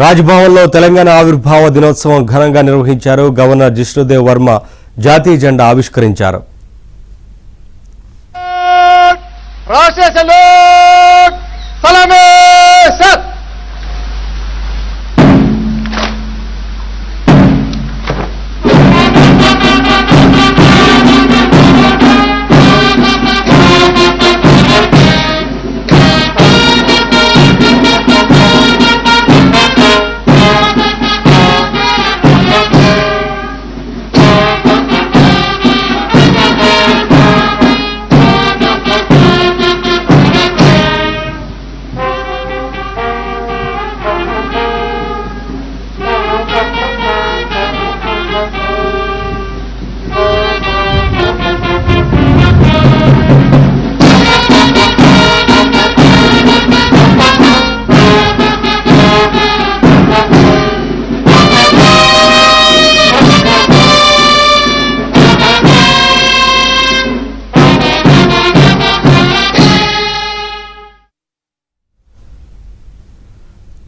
రాజ్భవన్లో తెలంగాణ ఆవిర్భావ దినోత్సవం ఘనంగా నిర్వహించారు. గవర్నర్ జిష్ణుదేవ్ వర్మ జాతీయ జెండా ఆవిష్కరించారు.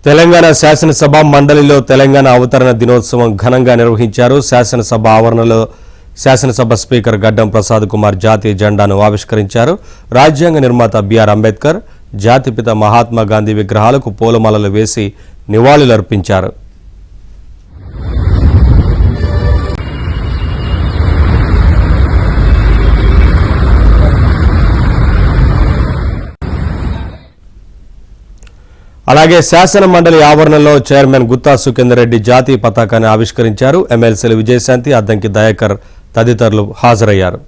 తెలంగాణ శాసనసభ మండలిలో తెలంగాణ అవతరణ దినోత్సవం ఘనంగా నిర్వహించారు. శాసనసభ ఆవరణలో శాసనసభ స్పీకర్ గడ్డం ప్రసాద్ కుమార్ జాతీయ జెండాను ఆవిష్కరించారు. రాజ్యాంగ నిర్మాత బిఆర్ అంబేద్కర్, జాతిపిత మహాత్మా గాంధీ విగ్రహాలకు పూలమాలలు వేసి నివాళులర్పించారు. అలాగే శాసన మండలి ఆవరణలో చైర్మన్ గుత్తా సుఖేందర్ రెడ్డి జాతీయ పతాకాన్ని ఆవిష్కరించారు. ఎమ్మెల్సీలు విజయశాంతి, అద్దంకి దయాకర్ తదితరులు హాజరయ్యారు.